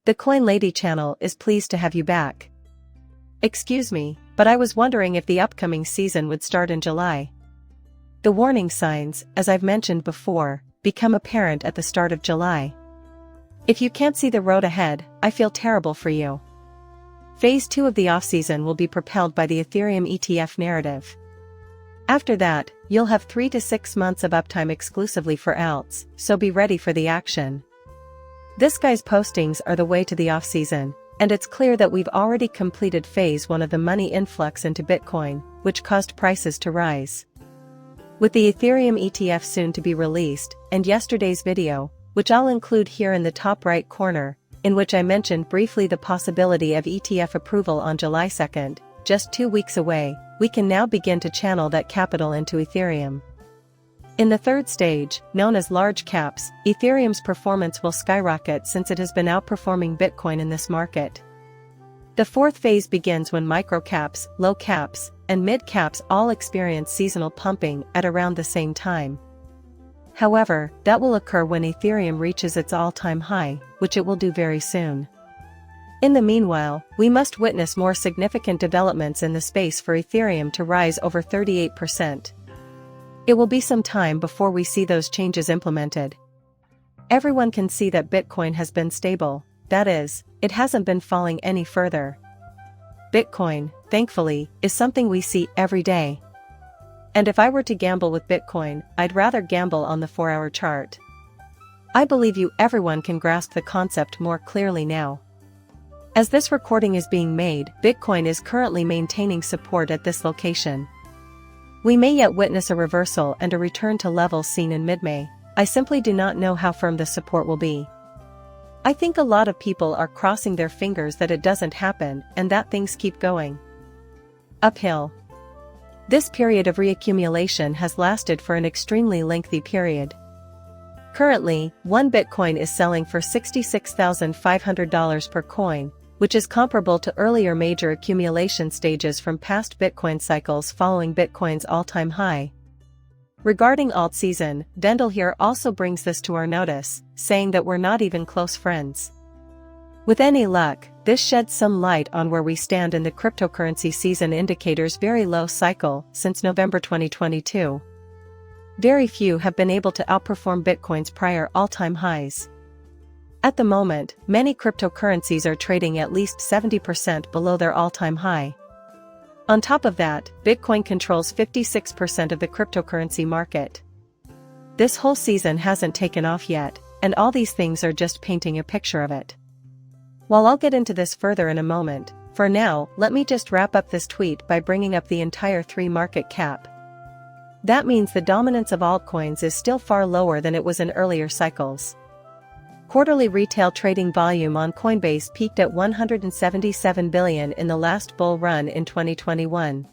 The Coin Lady channel is pleased to have you back. Excuse me, but I was wondering if the upcoming season would start in July. The warning signs, as I've mentioned before, become apparent at the start of July. If you can't see the road ahead, I feel terrible for you. Phase 2 of the off-season will be propelled by the Ethereum ETF narrative. After that, you'll have 3 to 6 months of uptime exclusively for alts, so be ready for the action. This guy's postings are the way to the off-season, and it's clear that we've already completed phase 1 of the money influx into Bitcoin, which caused prices to rise. With the Ethereum ETF soon to be released, and yesterday's video, which I'll include here in the top right corner, in which I mentioned briefly the possibility of ETF approval on July 2nd, just 2 weeks away, we can now begin to channel that capital into Ethereum. In the third stage, known as large caps, Ethereum's performance will skyrocket since it has been outperforming Bitcoin in this market. The fourth phase begins when micro caps, low caps, and mid caps all experience seasonal pumping at around the same time. However, that will occur when Ethereum reaches its all-time high, which it will do very soon. In the meanwhile, we must witness more significant developments in the space for Ethereum to rise over 38%. It will be some time before we see those changes implemented. Everyone can see that Bitcoin has been stable, that is, it hasn't been falling any further. Bitcoin, thankfully, is something we see every day. And if I were to gamble with Bitcoin, I'd rather gamble on the 4-hour chart. I believe everyone can grasp the concept more clearly now. As this recording is being made, Bitcoin is currently maintaining support at this location. We may yet witness a reversal and a return to levels seen in mid-May. I simply do not know how firm the support will be. I think a lot of people are crossing their fingers that it doesn't happen and that things keep going uphill. This period of reaccumulation has lasted for an extremely lengthy period. Currently, 1 Bitcoin is selling for $66,500 per coin, which is comparable to earlier major accumulation stages from past Bitcoin cycles following Bitcoin's all-time high. Regarding alt season, Dendel here also brings this to our notice, saying that we're not even close friends. With any luck, this sheds some light on where we stand in the cryptocurrency season indicator's very low cycle since November 2022. Very few have been able to outperform Bitcoin's prior all-time highs. At the moment, many cryptocurrencies are trading at least 70% below their all-time high. On top of that, Bitcoin controls 56% of the cryptocurrency market. This whole season hasn't taken off yet, and all these things are just painting a picture of it. While I'll get into this further in a moment, for now, let me just wrap up this tweet by bringing up the entire 3 market cap. That means the dominance of altcoins is still far lower than it was in earlier cycles. Quarterly retail trading volume on Coinbase peaked at $177 billion in the last bull run in 2021.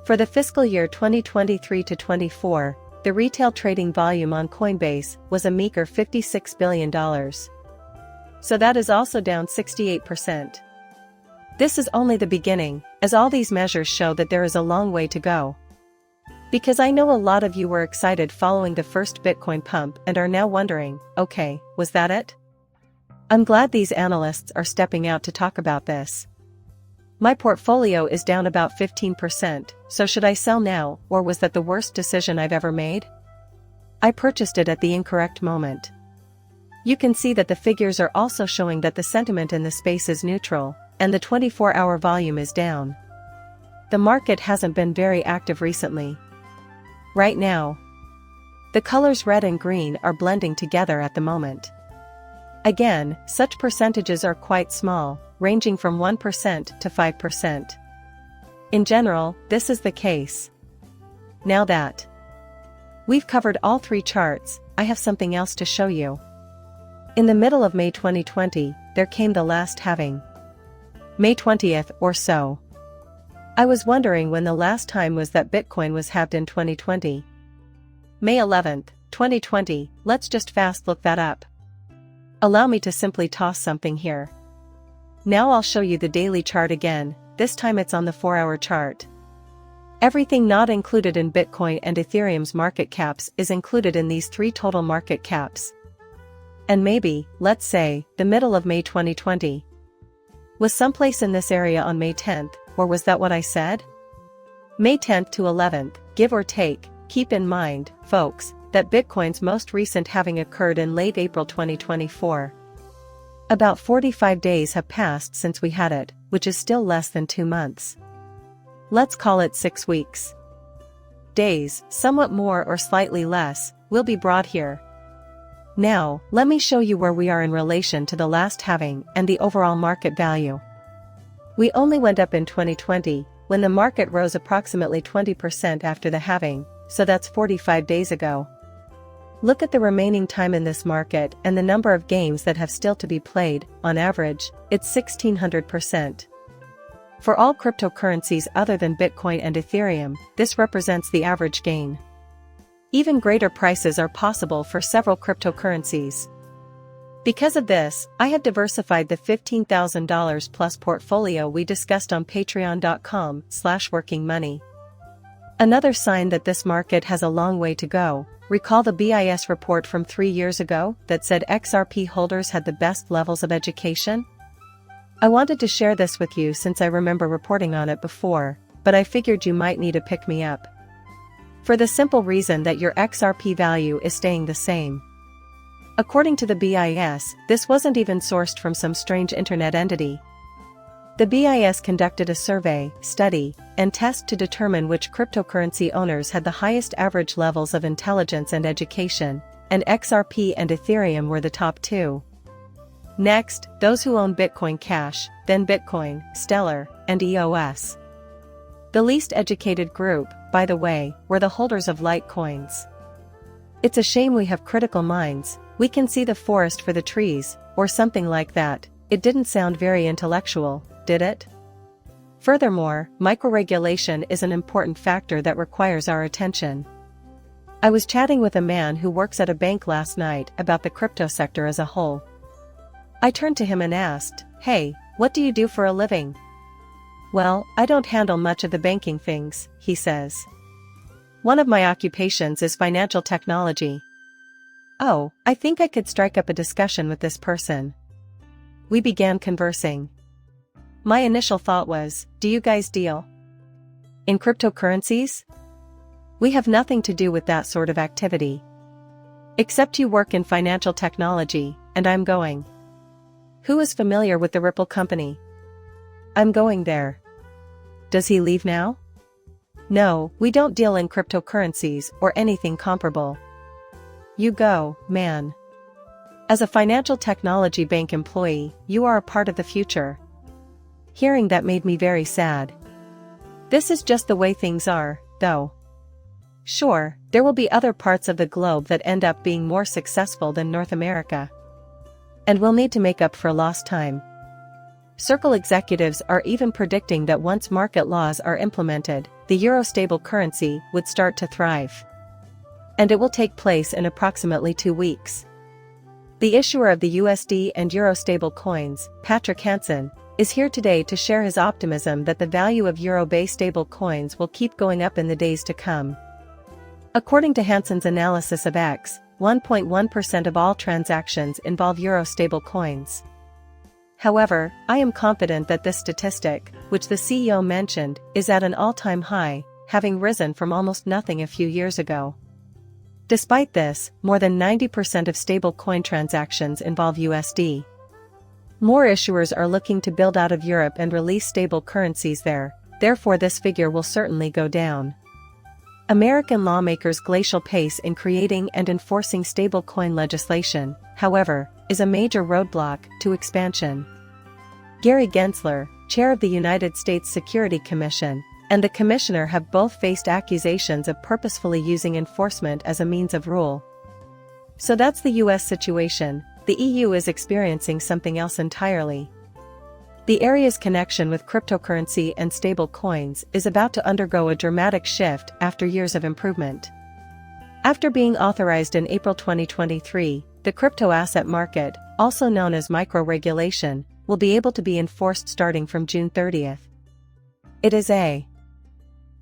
For the fiscal year 2023 to 24, the retail trading volume on Coinbase was a meager $56 billion. So that is also down 68%. This is only the beginning, as all these measures show that there is a long way to go. Because I know a lot of you were excited following the first Bitcoin pump and are now wondering, okay, was that it? I'm glad these analysts are stepping out to talk about this. My portfolio is down about 15%, so should I sell now, or was that the worst decision I've ever made? I purchased it at the incorrect moment. You can see that the figures are also showing that the sentiment in the space is neutral, and the 24-hour volume is down. The market hasn't been very active recently. Right now, the colors red and green are blending together at the moment. Again, such percentages are quite small, ranging from 1% to 5%. In general, this is the case. Now that we've covered all 3 charts, I have something else to show you. In the middle of May 2020, there came the last halving. May 20th or so. I was wondering when the last time was that Bitcoin was halved in 2020. May 11th, 2020, let's just fast look that up. Allow me to simply toss something here. Now I'll show you the daily chart again, this time it's on the 4-hour chart. Everything not included in Bitcoin and Ethereum's market caps is included in these 3 total market caps. And maybe, let's say, the middle of May 2020. Was someplace in this area on May 10th, or was that what I said? May 10th to 11th, give or take. Keep in mind, folks, that Bitcoin's most recent halving occurred in late April 2024. About 45 days have passed since we had it, which is still less than 2 months. Let's call it 6 weeks. Days, somewhat more or slightly less, will be brought here. Now, let me show you where we are in relation to the last halving and the overall market value. We only went up in 2020, when the market rose approximately 20% after the halving, so that's 45 days ago. Look at the remaining time in this market and the number of games that have still to be played. On average, it's 1600%. For all cryptocurrencies other than Bitcoin and Ethereum, this represents the average gain. Even greater prices are possible for several cryptocurrencies. Because of this, I have diversified the $15,000 plus portfolio we discussed on patreon.com/workingmoney. Another sign that this market has a long way to go. Recall the BIS report from 3 years ago that said XRP holders had the best levels of education? I wanted to share this with you since I remember reporting on it before, but I figured you might need a pick-me-up. For the simple reason that your XRP value is staying the same. According to the BIS, this wasn't even sourced from some strange internet entity. The BIS conducted a survey, study, and test to determine which cryptocurrency owners had the highest average levels of intelligence and education, and XRP and Ethereum were the top 2. Next, those who own Bitcoin Cash, then Bitcoin, Stellar, and EOS. The least educated group, by the way, were the holders of Litecoins. It's a shame we have critical minds. We can see the forest for the trees, or something like that. It didn't sound very intellectual, did it? Furthermore, microregulation is an important factor that requires our attention. I was chatting with a man who works at a bank last night about the crypto sector as a whole. I turned to him and asked, "Hey, what do you do for a living?" "Well, I don't handle much of the banking things," he says. "One of my occupations is financial technology." Oh, I think I could strike up a discussion with this person. We began conversing. My initial thought was, do you guys deal in cryptocurrencies? We have nothing to do with that sort of activity. Except you work in financial technology, and I'm going. Who is familiar with the Ripple company? I'm going there. Does he leave now? No, we don't deal in cryptocurrencies or anything comparable. You go, man. As a financial technology bank employee, you are a part of the future. Hearing that made me very sad. This is just the way things are, though. Sure, there will be other parts of the globe that end up being more successful than North America. And we'll need to make up for lost time. Circle executives are even predicting that once market laws are implemented, the euro stable currency would start to thrive. And it will take place in approximately 2 weeks. The issuer of the USD and euro stable coins, Patrick Hansen, is here today to share his optimism that the value of euro-based stable coins will keep going up in the days to come. According to Hansen's analysis of X, 1.1% of all transactions involve euro stable coins. However, I am confident that this statistic, which the CEO mentioned, is at an all-time high, having risen from almost nothing a few years ago. Despite this, more than 90% of stablecoin transactions involve USD. More issuers are looking to build out of Europe and release stable currencies there, therefore this figure will certainly go down. American lawmakers' glacial pace in creating and enforcing stablecoin legislation, however, is a major roadblock to expansion. Gary Gensler, chair of the United States Security Commission, and the commissioner have both faced accusations of purposefully using enforcement as a means of rule. So that's the US situation. The EU is experiencing something else entirely. The area's connection with cryptocurrency and stable coins is about to undergo a dramatic shift after years of improvement. After being authorized in April 2023, the crypto asset market, also known as micro-regulation, will be able to be enforced starting from June 30th. It is a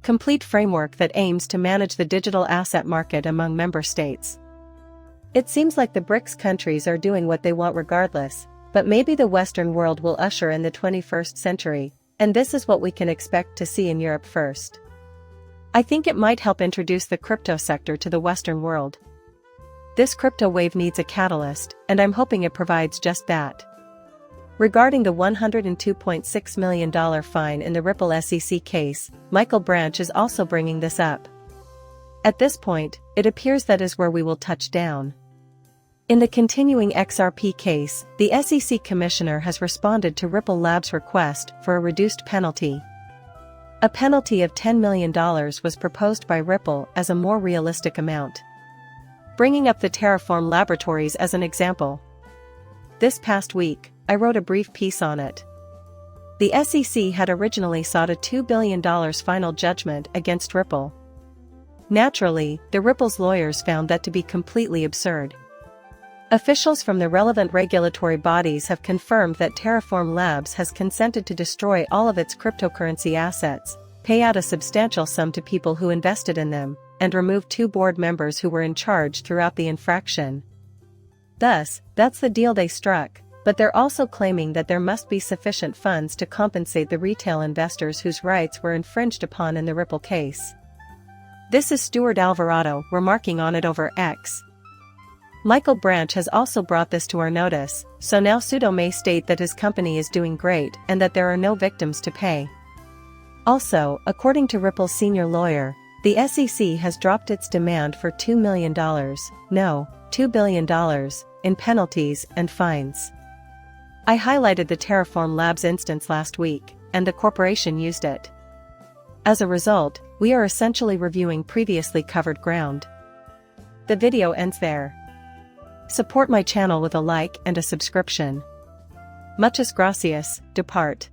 complete framework that aims to manage the digital asset market among member states. It seems like the BRICS countries are doing what they want regardless, but maybe the Western world will usher in the 21st century, and this is what we can expect to see in Europe first. I think it might help introduce the crypto sector to the Western world. This crypto wave needs a catalyst, and I'm hoping it provides just that. Regarding the $102.6 million fine in the Ripple SEC case, Michael Branch is also bringing this up. At this point, it appears that is where we will touch down. In the continuing XRP case, the SEC commissioner has responded to Ripple Labs' request for a reduced penalty. A penalty of $10 million was proposed by Ripple as a more realistic amount. Bringing up the Terraform Laboratories as an example. This past week, I wrote a brief piece on it. The SEC had originally sought a $2 billion final judgment against Ripple. Naturally, the Ripple's lawyers found that to be completely absurd. Officials from the relevant regulatory bodies have confirmed that Terraform Labs has consented to destroy all of its cryptocurrency assets, pay out a substantial sum to people who invested in them, and remove 2 board members who were in charge throughout the infraction. Thus, that's the deal they struck, but they're also claiming that there must be sufficient funds to compensate the retail investors whose rights were infringed upon in the Ripple case. This is Stuart Alvarado remarking on it over X. Michael Branch has also brought this to our notice, so now Sudo may state that his company is doing great and that there are no victims to pay. Also, according to Ripple's senior lawyer, the SEC has dropped its demand for $2 million, no, $2 billion, in penalties and fines. I highlighted the Terraform Labs instance last week, and the corporation used it. As a result, we are essentially reviewing previously covered ground. The video ends there. Support my channel with a like and a subscription. Muchas gracias, depart.